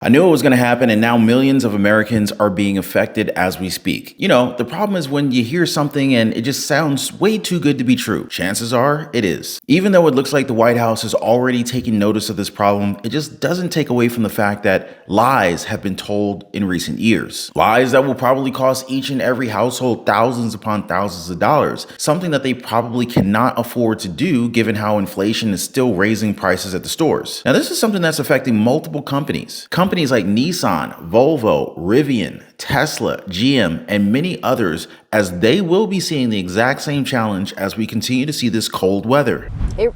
I knew it was going to happen, and now millions of Americans are being affected as we speak. The problem is when you hear something and it just sounds way too good to be true. Chances are it is. Even though it looks like the White House is already taking notice of this problem, it just doesn't take away from the fact that lies have been told in recent years. Lies that will probably cost each and every household thousands upon thousands of dollars, something that they probably cannot afford to do given how inflation is still raising prices at the stores. Now, this is something that's affecting multiple companies. Companies like Nissan, Volvo, Rivian, Tesla, GM, and many others, as they will be seeing the exact same challenge as we continue to see this cold weather. It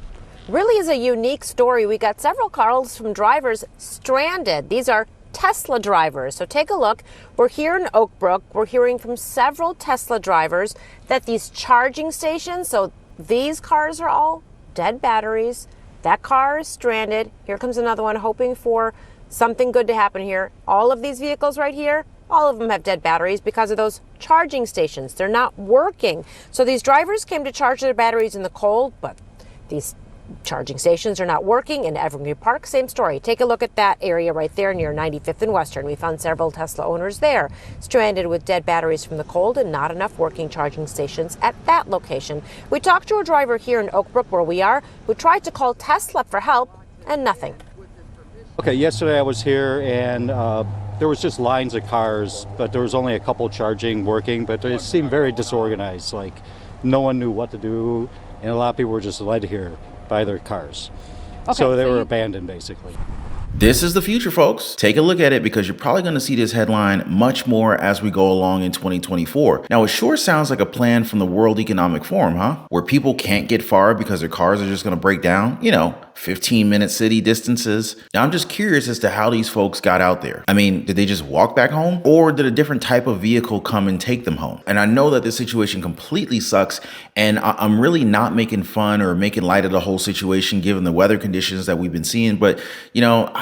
really is a unique story. We got several calls from drivers stranded. These are Tesla drivers. So take a look. We're here in Oak Brook. We're hearing from several Tesla drivers that these charging stations, so these cars are all dead batteries. That car is stranded. Here comes another one hoping for something good to happen here. All of these vehicles right here, all of them have dead batteries because of those charging stations. They're not working. So these drivers came to charge their batteries in the cold, but these charging stations are not working. In Evergreen Park, same story. Take a look at that area right there near 95th and Western. We found several Tesla owners there, stranded with dead batteries from the cold and not enough working charging stations at that location. We talked to a driver here in Oak Brook, where we are, who tried to call Tesla for help and nothing. Okay, yesterday I was here and there was just lines of cars, but there was only a couple charging working, but it seemed very disorganized, like no one knew what to do, and a lot of people were just led here by their cars. Okay, so they were abandoned, basically. This is the future, folks. Take a look at it because you're probably going to see this headline much more as we go along in 2024. Now, it sure sounds like a plan from the World Economic Forum, huh? Where people can't get far because their cars are just going to break down. 15-minute city distances. Now, I'm just curious as to how these folks got out there. I mean, did they just walk back home? Or did a different type of vehicle come and take them home? And I know that this situation completely sucks, and I'm really not making fun or making light of the whole situation given the weather conditions that we've been seeing. But,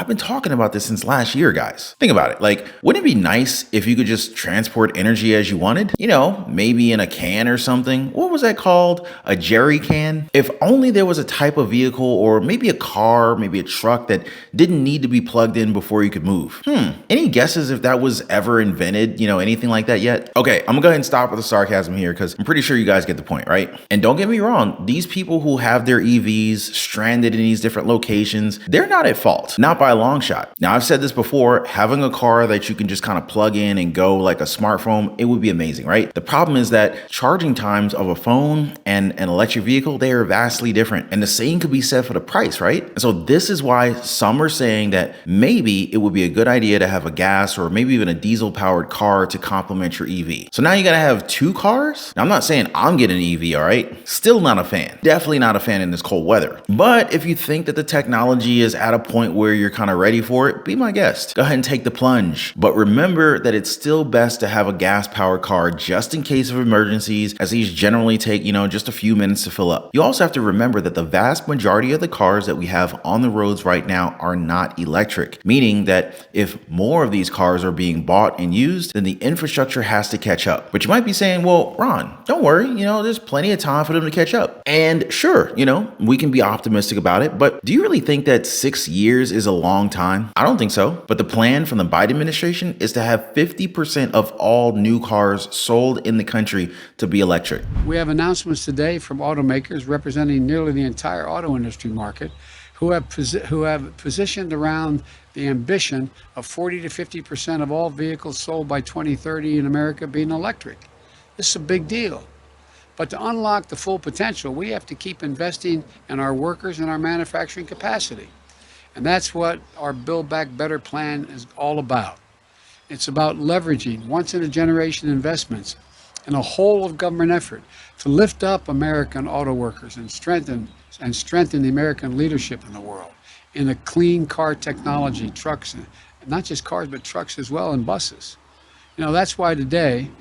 I've been talking about this since last year, guys. Think about it. Like, wouldn't it be nice if you could just transport energy as you wanted? Maybe in a can or something. What was that called? A jerry can? If only there was a type of vehicle, or maybe a car, maybe a truck that didn't need to be plugged in before you could move. Any guesses if that was ever invented, anything like that yet? Okay, I'm gonna go ahead and stop with the sarcasm here because I'm pretty sure you guys get the point, right? And don't get me wrong, these people who have their EVs stranded in these different locations, they're not at fault, not by a long shot. Now, I've said this before, having a car that you can just kind of plug in and go like a smartphone, it would be amazing, right? The problem is that charging times of a phone and an electric vehicle, they are vastly different. And the same could be said for the price, right? And so this is why some are saying that maybe it would be a good idea to have a gas or maybe even a diesel powered car to complement your EV. So now you gotta have two cars? Now, I'm not saying I'm getting an EV, all right? Still not a fan. Definitely not a fan in this cold weather. But if you think that the technology is at a point where you're kind of ready for it, be my guest. Go ahead and take the plunge. But remember that it's still best to have a gas powered car just in case of emergencies, as these generally take, just a few minutes to fill up. You also have to remember that the vast majority of the cars that we have on the roads right now are not electric, meaning that if more of these cars are being bought and used, then the infrastructure has to catch up. But you might be saying, well, Ron, don't worry, there's plenty of time for them to catch up. And sure, we can be optimistic about it, but do you really think that 6 years is a long time? I don't think so. But the plan from the Biden administration is to have 50% of all new cars sold in the country to be electric. We have announcements today from automakers representing nearly the entire auto industry market who have positioned around the ambition of 40 to 50% of all vehicles sold by 2030 in America being electric. This is a big deal. But to unlock the full potential, we have to keep investing in our workers and our manufacturing capacity. And that's what our Build Back Better plan is all about. It's about leveraging once-in-a-generation investments and a whole of government effort to lift up American auto workers and strengthen the American leadership in the world in a clean car technology, trucks, and not just cars, but trucks as well, and buses. That's why today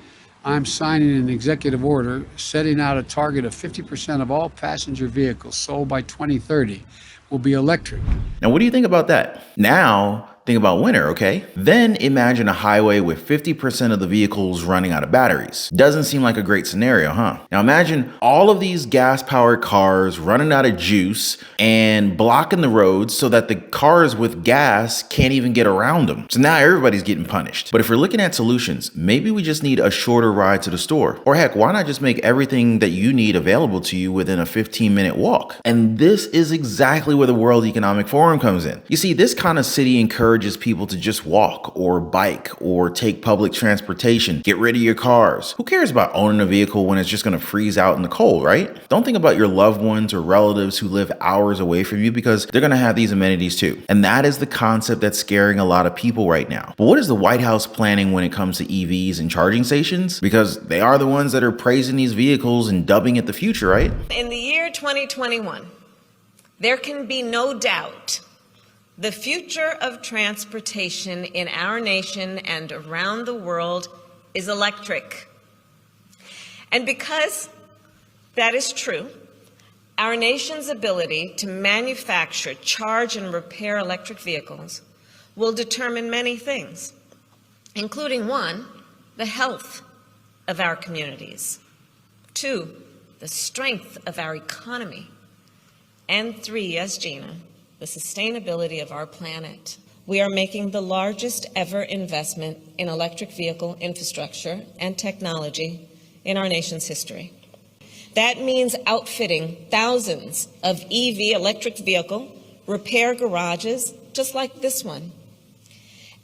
I'm signing an executive order setting out a target of 50% of all passenger vehicles sold by 2030 will be electric. Now, what do you think about that? Now, Think about winter, okay? Then imagine a highway with 50% of the vehicles running out of batteries. Doesn't seem like a great scenario, huh? Now imagine all of these gas-powered cars running out of juice and blocking the roads so that the cars with gas can't even get around them. So now everybody's getting punished. But if we're looking at solutions, maybe we just need a shorter ride to the store. Or heck, why not just make everything that you need available to you within a 15-minute walk? And this is exactly where the World Economic Forum comes in. You see, this kind of city encourages people to just walk or bike or take public transportation, get rid of your cars. Who cares about owning a vehicle when it's just going to freeze out in the cold, right? Don't think about your loved ones or relatives who live hours away from you, because they're going to have these amenities too. And that is the concept that's scaring a lot of people right now. But what is the White House planning when it comes to EVs and charging stations? Because they are the ones that are praising these vehicles and dubbing it the future, right? In the year 2021, there can be no doubt the future of transportation in our nation and around the world is electric. And because that is true, our nation's ability to manufacture, charge, and repair electric vehicles will determine many things, including one, the health of our communities, two, the strength of our economy, and three, yes, Gina, the sustainability of our planet. We are making the largest ever investment in electric vehicle infrastructure and technology in our nation's history. That means outfitting thousands of EV electric vehicle repair garages just like this one.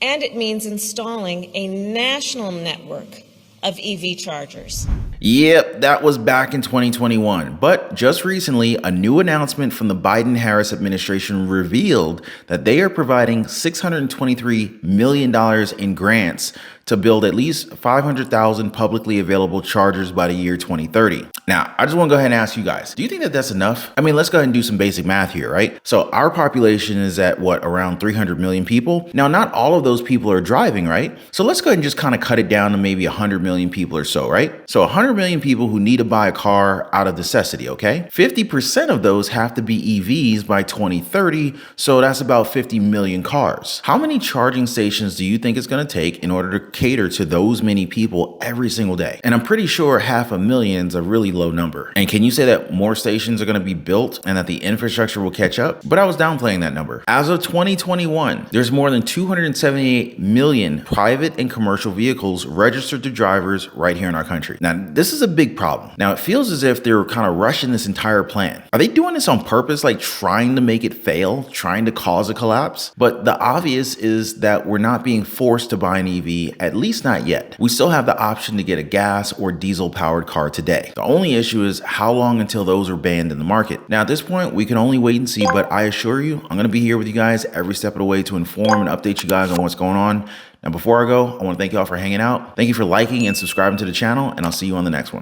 And it means installing a national network of EV chargers. Yep, that was back in 2021. But just recently, a new announcement from the Biden-Harris administration revealed that they are providing $623 million in grants to build at least 500,000 publicly available chargers by the year 2030. Now, I just want to go ahead and ask you guys, do you think that that's enough? I mean, let's go ahead and do some basic math here, right? So our population is at what, around 300 million people? Now, not all of those people are driving, right? So let's go ahead and just kind of cut it down to maybe 100 million people or so, right? So 100 million people who need to buy a car out of necessity, okay? 50% of those have to be EVs by 2030, so that's about 50 million cars. How many charging stations do you think it's going to take in order to cater to those many people every single day? And I'm pretty sure 500,000 is a really low number. And can you say that more stations are going to be built and that the infrastructure will catch up? But I was downplaying that number. As of 2021, there's more than 278 million private and commercial vehicles registered to drivers right here in our country. Now, this is a big problem. Now, it feels as if they're kind of rushing this entire plan. Are they doing this on purpose, like trying to make it fail, trying to cause a collapse? But the obvious is that we're not being forced to buy an EV, at least not yet. We still have the option to get a gas or diesel powered car today. The only issue is how long until those are banned in the market. Now, at this point, we can only wait and see, but I assure you, I'm going to be here with you guys every step of the way to inform and update you guys on what's going on. Now, before I go, I want to thank you all for hanging out. Thank you for liking and subscribing to the channel, and I'll see you on the next one.